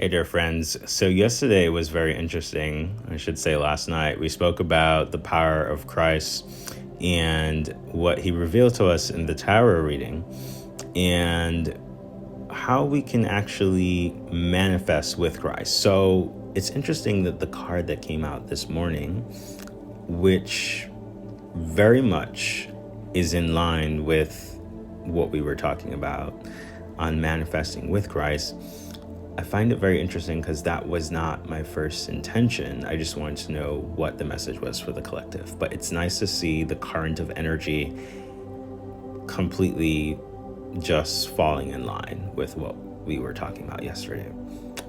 Hey there, friends. So, yesterday was very interesting. I should say last night. We spoke about the power of Christ and what he revealed to us in the tarot reading and how we can actually manifest with Christ. So, it's interesting that the card that came out this morning, which very much is in line with what we were talking about on manifesting with Christ. I find it very interesting because that was not my first intention. I just wanted to know what the message was for the collective. But it's nice to see the current of energy completely just falling in line with what we were talking about yesterday.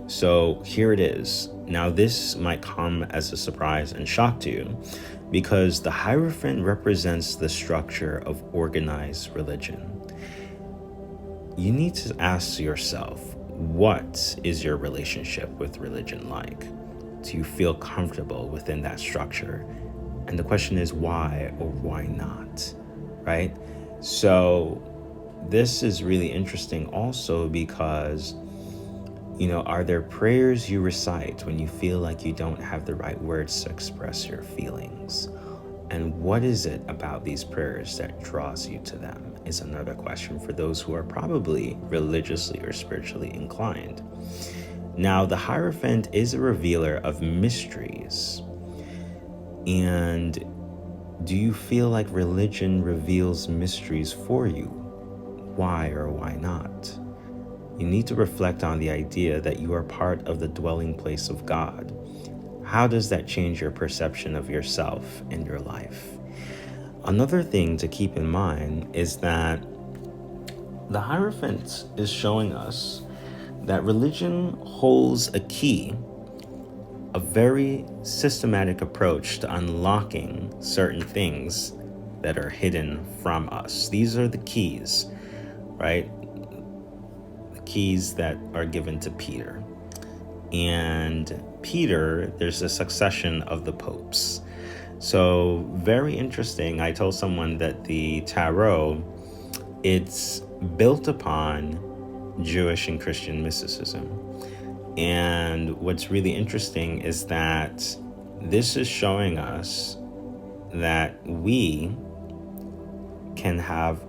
So here it is. Now this might come as a surprise and shock to you because the Hierophant represents the structure of organized religion. You need to ask yourself, what is your relationship with religion like? Do you feel comfortable within that structure? And the question is why or why not, right? So this is really interesting also because, are there prayers you recite when you feel like you don't have the right words to express your feelings? And what is it about these prayers that draws you to them is another question for those who are probably religiously or spiritually inclined. Now, the Hierophant is a revealer of mysteries. And do you feel like religion reveals mysteries for you? Why or why not? You need to reflect on the idea that you are part of the dwelling place of God. How does that change your perception of yourself and your life? Another thing to keep in mind is that the Hierophant is showing us that religion holds a key, a very systematic approach to unlocking certain things that are hidden from us. These are the keys, right? The keys that are given to Peter. And Peter, there's a succession of the popes. So very interesting. I told someone that the tarot, it's built upon Jewish and Christian mysticism. And what's really interesting is that this is showing us that we can have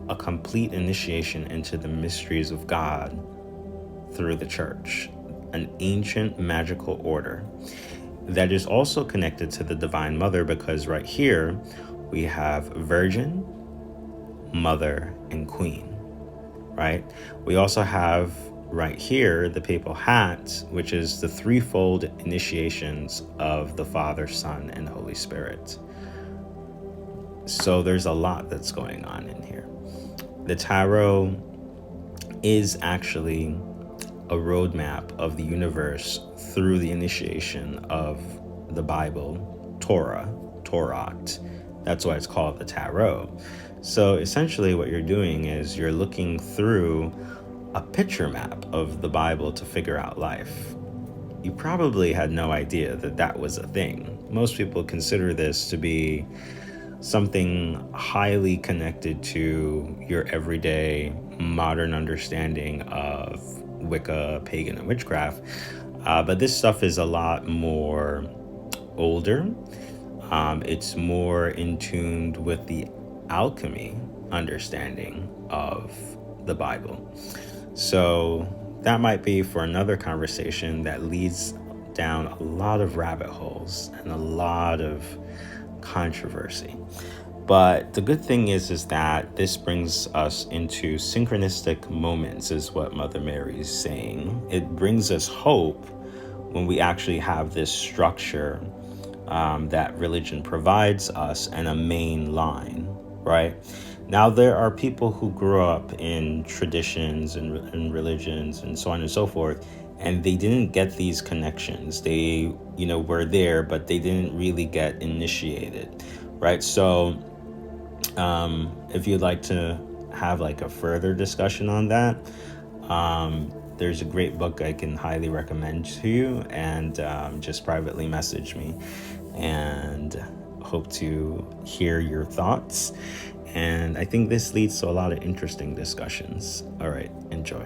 a complete initiation into the mysteries of God through the church, an ancient magical order that is also connected to the Divine Mother, because right here we have Virgin, Mother, and Queen, right? We also have right here the Papal Hat, which is the threefold initiations of the Father, Son, and Holy Spirit. So there's a lot that's going on in here. The tarot is actually a roadmap of the universe through the initiation of the Bible, Torah. That's why it's called the tarot. So essentially what you're doing is you're looking through a picture map of the Bible to figure out life. You probably had no idea that that was a thing. Most people consider this to be something highly connected to your everyday modern understanding of Wicca, pagan, and witchcraft. But this stuff is a lot more older. It's more in tune with the alchemy understanding of the Bible. So that might be for another conversation that leads down a lot of rabbit holes and a lot of controversy. But the good thing is that this brings us into synchronistic moments, is what Mother Mary is saying. It brings us hope when we actually have this structure that religion provides us and a main line, right? Now, there are people who grew up in traditions and religions and so on and so forth, and they didn't get these connections. They, were there, but they didn't really get initiated, right? So if you'd like to have like a further discussion on that, there's a great book I can highly recommend to you, and just privately message me, and hope to hear your thoughts. And I think this leads to a lot of interesting discussions. All right, enjoy.